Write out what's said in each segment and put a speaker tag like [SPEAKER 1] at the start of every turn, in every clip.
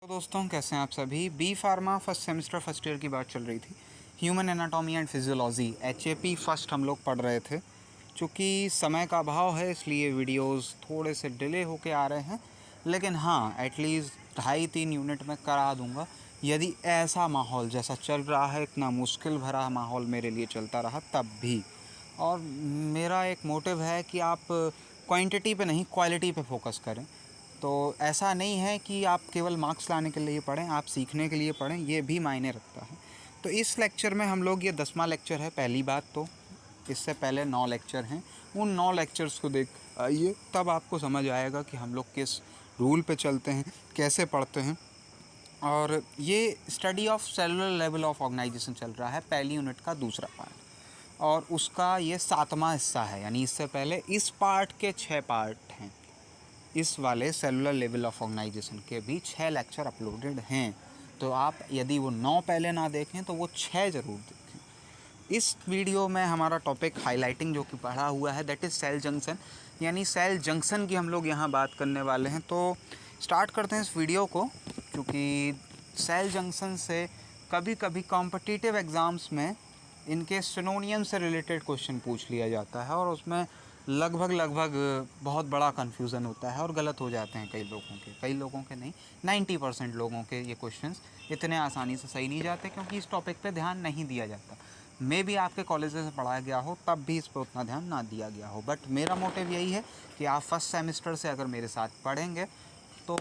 [SPEAKER 1] तो दोस्तों कैसे हैं आप सभी। B pharma first semester first year की बात चल रही थी। Human anatomy and physiology HAP first हम लोग पढ़ रहे थे। चूँकि समय का अभाव है इसलिए वीडियोस थोड़े से डिले होके आ रहे हैं, लेकिन हाँ एटलीस्ट 2.5-3 यूनिट में करा दूंगा यदि ऐसा माहौल जैसा चल रहा है, इतना मुश्किल भरा माहौल मेरे लिए चलता रहा तब भी। और मेरा एक मोटिव है कि आप क्वांटिटी पे नहीं क्वालिटी पे फोकस करें। तो ऐसा नहीं है कि आप केवल मार्क्स लाने के लिए पढ़ें, आप सीखने के लिए पढ़ें, ये भी मायने रखता है। तो इस लेक्चर में हम लोग, ये 10वां लेक्चर है पहली बात तो। इससे पहले 9 लेक्चर हैं, उन 9 लेक्चर्स को देख आइए, तब आपको समझ आएगा कि हम लोग किस रूल पे चलते हैं, कैसे पढ़ते हैं। और ये study of cellular level of organization चल रहा है, पहली यूनिट का दूसरा पार्ट, और उसका ये 7वां हिस्सा है। यानी इससे पहले इस पार्ट के 6 पार्ट हैं। इस वाले सेलुलर लेवल ऑफ ऑर्गेनाइजेशन के भी 6 लेक्चर अपलोडेड हैं। तो आप यदि वो 9 पहले ना देखें तो वो 6 ज़रूर देखें। इस वीडियो में हमारा टॉपिक हाईलाइटिंग जो कि पढ़ा हुआ है, दैट इज़ सेल जंक्शन। यानी सेल जंक्शन की हम लोग यहाँ बात करने वाले हैं। तो स्टार्ट करते हैं इस वीडियो को, क्योंकि सेल जंक्शन से कभी कभी कॉम्पिटिटिव एग्ज़ाम्स में इनके सिनोनियम से रिलेटेड क्वेश्चन पूछ लिया जाता है, और उसमें लगभग बहुत बड़ा कन्फ्यूज़न होता है और गलत हो जाते हैं कई लोगों के नहीं, 90% लोगों के ये क्वेश्चंस इतने आसानी से सही नहीं जाते, क्योंकि इस टॉपिक पे ध्यान नहीं दिया जाता। मे भी आपके कॉलेज से पढ़ाया गया हो तब भी इस पर उतना ध्यान ना दिया गया हो, बट मेरा मोटिव यही है कि आप फर्स्ट सेमेस्टर से अगर मेरे साथ पढ़ेंगे तो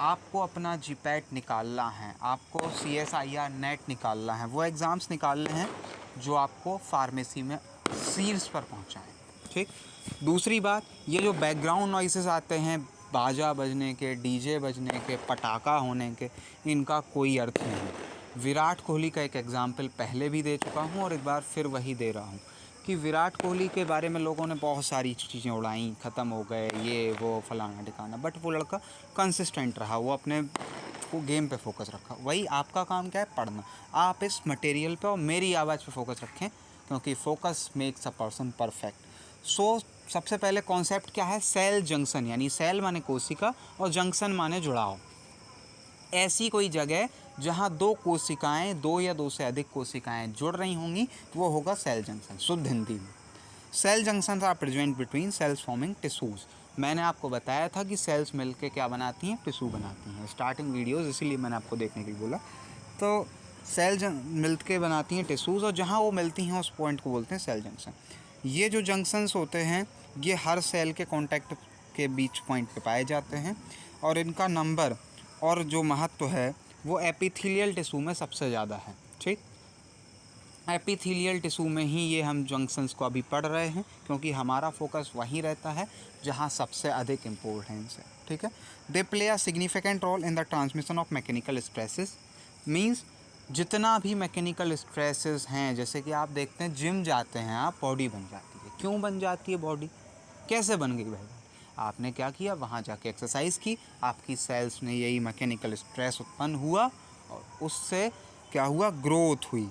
[SPEAKER 1] आपको अपना GPAT निकालना है, आपको CSIR नेट निकालना है, वो एग्ज़ाम्स निकालने हैं जो आपको फार्मेसी में सीट्स पर पहुंचाएं। ठीक। दूसरी बात, ये जो बैकग्राउंड नॉइसेस आते हैं, बाजा बजने के, DJ बजने के, पटाखा होने के, इनका कोई अर्थ नहीं। विराट कोहली का एक एग्जाम्पल पहले भी दे चुका हूँ और एक बार फिर वही दे रहा हूँ कि विराट कोहली के बारे में लोगों ने बहुत सारी चीज़ें उड़ाई, ख़त्म हो गए, ये वो फलाना ठिकाना, बट वो लड़का कंसिस्टेंट रहा, वो अपने को गेम पे फोकस रखा। वही आपका काम क्या है, पढ़ना। आप इस मटेरियल पे और मेरी आवाज़ पे फोकस रखें, क्योंकि focus makes a person perfect. So सबसे पहले कॉन्सेप्ट क्या है, सेल जंक्शन। यानी सेल माने कोशिका और जंक्शन माने जुड़ाव। ऐसी कोई जगह जहाँ दो कोशिकाएं, दो या दो से अधिक कोशिकाएं जुड़ रही होंगी, वो होगा सेल जंक्शन। शुद्ध हिंदी में cell junction are present between cells forming tissues. मैंने आपको बताया था कि सेल्स मिलके क्या बनाती हैं, टिश्यू बनाती हैं। स्टार्टिंग वीडियोस इसीलिए मैंने आपको देखने के लिए बोला। तो सेल मिलके बनाती हैं टिश्यूज़, और जहाँ वो मिलती हैं उस पॉइंट को बोलते हैं सेल जंक्शन। ये जो जंक्शंस होते हैं ये हर सेल के कॉन्टैक्ट के बीच पॉइंट पे पाए जाते हैं, और इनका नंबर और जो महत्व है वो एपिथेलियल टिश्यू में सबसे ज़्यादा है। ठीक। एपिथेलियल टिश्यू में ही ये हम जंक्शंस को अभी पढ़ रहे हैं, क्योंकि हमारा फोकस वहीं रहता है जहाँ सबसे अधिक इम्पोर्टेंस है। ठीक है। They play a significant role in the transmission of mechanical stresses. Means जितना भी मैकेनिकल स्ट्रेसेस हैं, जैसे कि आप देखते हैं जिम जाते हैं आप, बॉडी बन जाती है। क्यों बन जाती है बॉडी, कैसे बन गई भाई? आपने क्या किया, वहाँ जाके एक्सरसाइज की, आपकी सेल्स ने यही मैकेनिकल स्ट्रेस उत्पन्न हुआ, और उससे क्या हुआ, ग्रोथ हुई।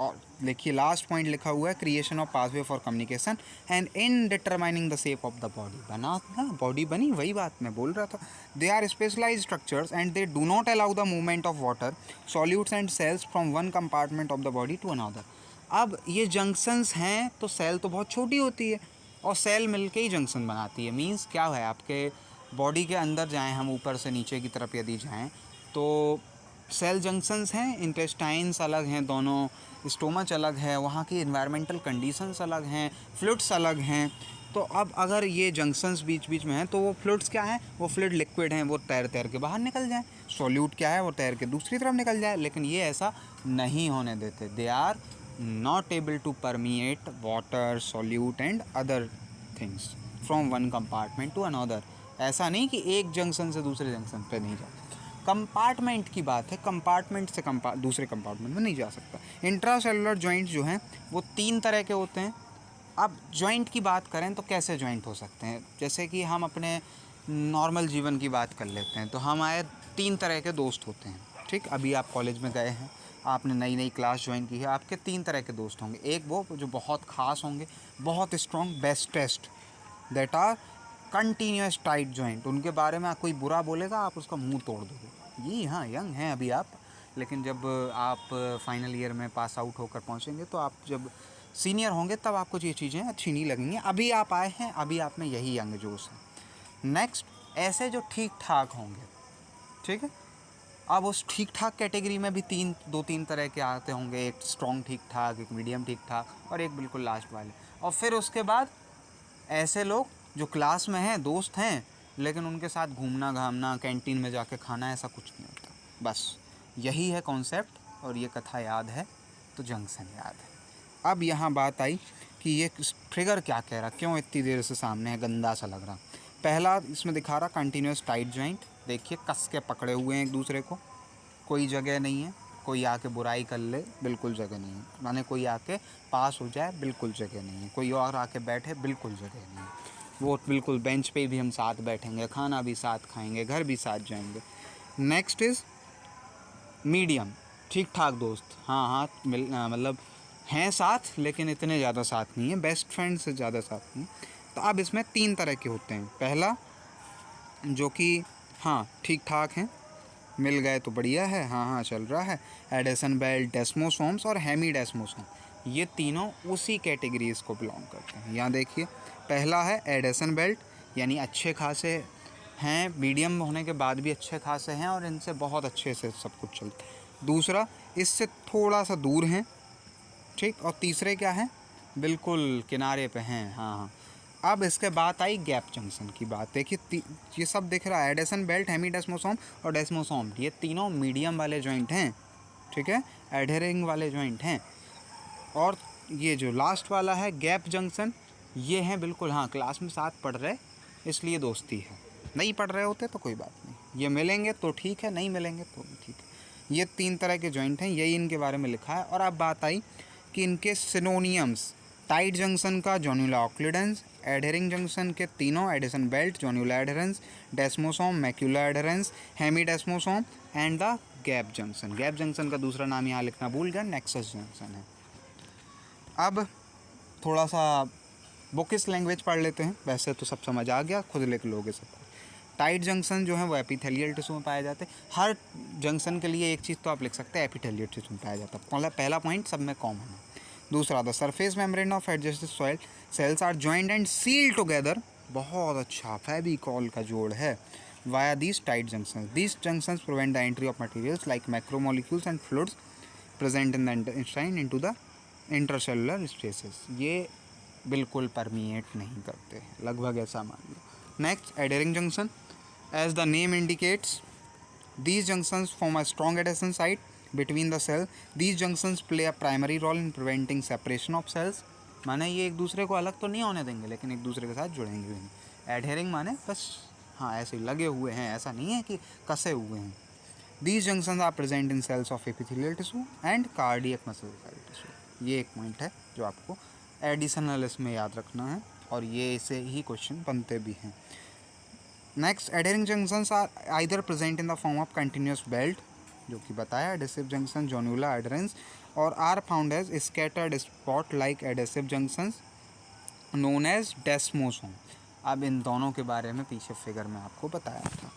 [SPEAKER 1] और देखिए लास्ट पॉइंट लिखा हुआ है, creation of pathway for communication and in determining the shape of the body. बना ना, बॉडी बनी, वही बात मैं बोल रहा था। They are specialize structures and they do not allow the movement of water solutes and cells from one compartment of the body to another. अब ये जंक्शंस हैं, तो सेल तो बहुत छोटी होती है और सेल मिलके ही जंक्शन बनाती है। मीन्स क्या है, आपके बॉडी के अंदर जाएँ हम, ऊपर से नीचे की तरफ यदि जाएँ तो सेल जंक्शंस हैं। इंटेस्टाइन्स अलग हैं दोनों, स्टोमच अलग है, वहाँ की इन्वायरमेंटल कंडीशंस अलग हैं, फ्लूइड्स अलग हैं। तो अब अगर ये जंक्शंस बीच बीच में हैं तो वो फ्लूइड्स क्या हैं, वो फ्लूइड लिक्विड हैं, वो तैर तैर के बाहर निकल जाएं। सॉल्यूट क्या है, वो तैर के दूसरी तरफ निकल जाए। लेकिन ये ऐसा नहीं होने देते। They are not able to permeate water, solute and other things from one compartment to another. ऐसा नहीं कि एक जंक्शन से दूसरे जंक्शन पे नहीं जा सकता। कंपार्टमेंट की बात है, कंपार्टमेंट से दूसरे कंपार्टमेंट में नहीं जा सकता। इंट्रासेलुलर जॉइंट्स जो हैं वो 3 तरह के होते हैं। अब जॉइंट की बात करें तो कैसे जॉइंट हो सकते हैं, जैसे कि हम अपने नॉर्मल जीवन की बात कर लेते हैं तो हमारे 3 तरह के दोस्त होते हैं। ठीक। अभी आप कॉलेज में गए हैं, आपने नई नई क्लास ज्वाइन की है, आपके 3 तरह के दोस्त होंगे। एक वो जो बहुत ख़ास होंगे, बहुत strong, bestest, that are continuous tight joint. उनके बारे में कोई बुरा बोलेगा आप उसका मुंह तोड़ दोगे। ये हाँ यंग हैं अभी आप, लेकिन जब आप फाइनल ईयर में पास आउट होकर पहुँचेंगे तो आप जब सीनियर होंगे तब आपको ये चीज़ें अच्छी नहीं लगेंगी। अभी आप आए हैं, अभी आप में यही यंग जोश है। नेक्स्ट, ऐसे जो ठीक ठाक होंगे, ठीक है। अब उस ठीक ठाक कैटेगरी में भी दो तीन तरह के आते होंगे, एक स्ट्रॉन्ग ठीक ठाक, एक मीडियम ठीक ठाक और एक बिल्कुल लास्ट वाले। और फिर उसके बाद ऐसे लोग जो क्लास में हैं, दोस्त हैं, लेकिन उनके साथ घूमना घामना, कैंटीन में जाके खाना, ऐसा कुछ नहीं होता। बस यही है कॉन्सेप्ट। और ये कथा याद है तो जंक्शन याद है। अब यहाँ बात आई कि ये ट्रिगर क्या कह रहा, क्यों इतनी देर से सामने है, गंदा सा लग रहा। पहला इसमें दिखा रहा कंटिन्यूस टाइट जॉइंट, देखिए कस के पकड़े हुए हैं एक दूसरे को, कोई जगह नहीं है, कोई आके बुराई कर ले, बिल्कुल जगह नहीं है, माने कोई आके पास हो जाए, बिल्कुल जगह नहीं है, कोई और आके बैठे, बिल्कुल जगह नहीं है। वो बिल्कुल बेंच पे भी हम साथ बैठेंगे, खाना भी साथ खाएंगे, घर भी साथ जाएंगे। नेक्स्ट इज़ मीडियम, ठीक ठाक दोस्त, हाँ हाँ मतलब हैं साथ, लेकिन इतने ज़्यादा साथ नहीं है, बेस्ट फ्रेंड से ज़्यादा साथ नहीं। तो अब इसमें 3 तरह के होते हैं। पहला जो कि हाँ ठीक ठाक हैं, मिल गए तो बढ़िया है, हाँ हाँ चल रहा है, एडिसन बेल्ट, डेस्मोसोम्स और हेमी डेस्मोसोम, ये तीनों उसी कैटेगरीज को बिलोंग करते हैं। यहाँ देखिए, पहला है एडिसन बेल्ट, यानी अच्छे खासे हैं, मीडियम होने के बाद भी अच्छे खासे हैं और इनसे बहुत अच्छे से सब कुछ चलता है। दूसरा, इससे थोड़ा सा दूर हैं, ठीक। और तीसरे क्या हैं, बिल्कुल किनारे पे हैं, हाँ हाँ। अब इसके बाद आई गैप जंक्शन की बात। देखिए ये सब दिख रहा है, एडिसन बेल्ट, हेमी डेस्मोसोम और डेस्मोसोम, ये तीनों मीडियम वाले जॉइंट हैं, ठीक है, एडहेरिंग वाले जॉइंट हैं। और ये जो लास्ट वाला है गैप जंक्शन, ये हैं बिल्कुल हाँ क्लास में साथ पढ़ रहे इसलिए दोस्ती है, नहीं पढ़ रहे होते तो कोई बात नहीं, ये मिलेंगे तो ठीक है, नहीं मिलेंगे तो भी ठीक है। ये 3 तरह के जॉइंट हैं, यही इनके बारे में लिखा है। और अब बात आई कि इनके सिनोनियम्स, टाइट जंक्शन का जोन्युला ऑक्लिडेंस, एडहेरिंग जंक्शन के तीनों, adhesion belt zonula adherens, desmosome macula adherens, hemi desmosome and the gap junction. Gap junction का दूसरा नाम यहाँ लिखना भूल गया, नेक्सस जंक्शन है। अब थोड़ा सा बुकिस लैंग्वेज पढ़ लेते हैं, वैसे तो सब समझ आ गया, खुद लिख लोगे सब। टाइट जंक्शन जो है वो एपिथेलियल टिश्यू में पाए जाते हैं। हर जंक्शन के लिए एक चीज़ तो आप लिख सकते हैं, एपिथेलियल टिश्यू में पाया जाता है, पहला पॉइंट सब में कॉमन है। दूसरा, the surface membrane of adjusted soil cells are joined and sealed together, बहुत अच्छा, फेविकॉल का जोड़ है, via these tight junction. These junction prevent the entry of materials like macromolecules and fluids present in the intestine into the intercellular spaces, ये बिल्कुल permeate नहीं करते, लगभग ऐसा मान लो। Next, adhering junction, as the name indicates these junctions form a strong adhesion site between the cell. These junctions play a primary role in preventing separation of cells, माने ये एक दूसरे को अलग तो नहीं होने देंगे लेकिन एक दूसरे के साथ जुड़ेंगे भी नहीं। एडहेरिंग माने बस हाँ ऐसे लगे हुए हैं, ऐसा नहीं है कि कसे हुए हैं। These junctions are present in cells of epithelial tissue and cardiac muscle cell tissue, ये एक पॉइंट है जो आपको एडिशनल इसमें याद रखना है और ये इसे ही क्वेश्चन बनते भी हैं। Next, adhering junctions are either present in the form of continuous belt, जो कि बताया, एडेसिव जंक्शन जोन्युला एडहेरेंस, और are found as scattered spot like adhesive junctions known as desmosome. अब इन दोनों के बारे में पीछे फिगर में आपको बताया था।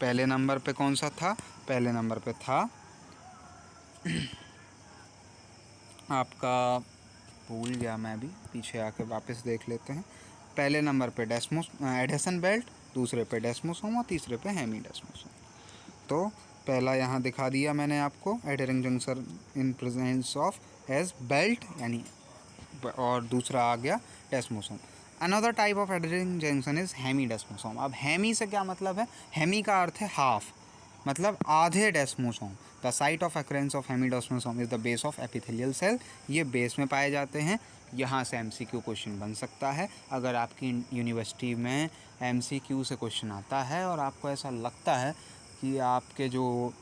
[SPEAKER 1] पहले नंबर पे कौन सा था, पहले नंबर पे था आपका, भूल गया मैं भी, पीछे आके वापस देख लेते हैं। पहले नंबर पे एडेसन बेल्ट, दूसरे पे डेस्मोसोम और तीसरे पे हेमी डेस्मोसोम। तो पहला यहाँ दिखा दिया मैंने आपको, adhering junction in presence of as belt यानी, और दूसरा आ गया desmosome. Another type of adhering junction is hemi desmosome. अब हेमी से क्या मतलब है, हेमी का अर्थ है हाफ, मतलब आधे desmosome. The site of occurrence of hemi desmosome is the base of epithelial cell, ये बेस में पाए जाते हैं। यहाँ से MCQ क्वेश्चन बन सकता है, अगर आपकी यूनिवर्सिटी में MCQ से क्वेश्चन आता है और आपको ऐसा लगता है कि आपके जो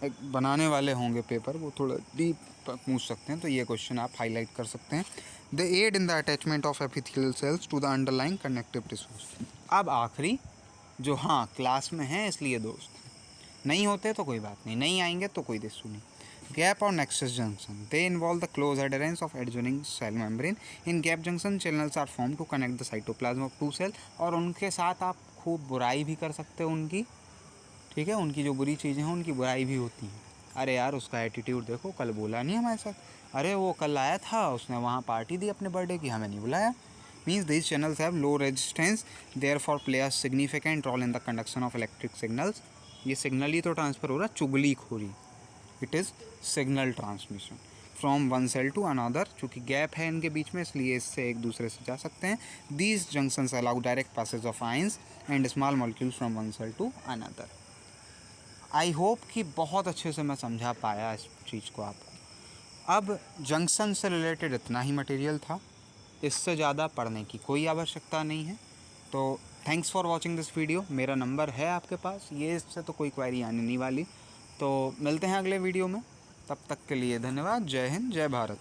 [SPEAKER 1] एक बनाने वाले होंगे पेपर वो थोड़ा डीप पूछ सकते हैं, तो ये क्वेश्चन आप हाईलाइट कर सकते हैं। The aid in the attachment of epithelial cells to the underlying connective tissues. अब आखिरी जो हाँ क्लास में है इसलिए दोस्त, नहीं होते तो कोई बात नहीं, नहीं आएंगे तो कोई दिक्कत नहीं। गैप और nexus junction, they involve the close adherence of adjoining cell membrane. In gap junction channels are form to connect the cytoplasm of two cell, और उनके साथ आप खूब बुराई भी कर सकते हो उनकी, ठीक है, उनकी जो बुरी चीज़ें हैं उनकी बुराई भी होती हैं। अरे यार उसका एटीट्यूड देखो, कल बोला नहीं हमारे साथ, अरे वो कल आया था, उसने वहाँ पार्टी दी अपने बर्थडे की, हमें नहीं बुलाया। Means these channels have low resistance, therefore play a significant role in the conduction of electric signals। ये सिग्नल ही तो ट्रांसफ़र हो रहा, चुगलीखोरी, it is signal transmission from one cell to another. चूँकि गैप है इनके बीच में इसलिए इससे एक दूसरे से जा सकते हैं। These junctions allow direct passage of ions and small molecules from one cell to another. I hope कि बहुत अच्छे से मैं समझा पाया इस चीज़ को आपको। अब जंक्शन से रिलेटेड इतना ही मटेरियल था, इससे ज़्यादा पढ़ने की कोई आवश्यकता नहीं है। तो thanks for watching this video. मेरा नंबर है आपके पास, ये इससे तो कोई क्वेरी आने नहीं वाली। तो मिलते हैं अगले वीडियो में, तब तक के लिए धन्यवाद। जय हिंद, जय भारत।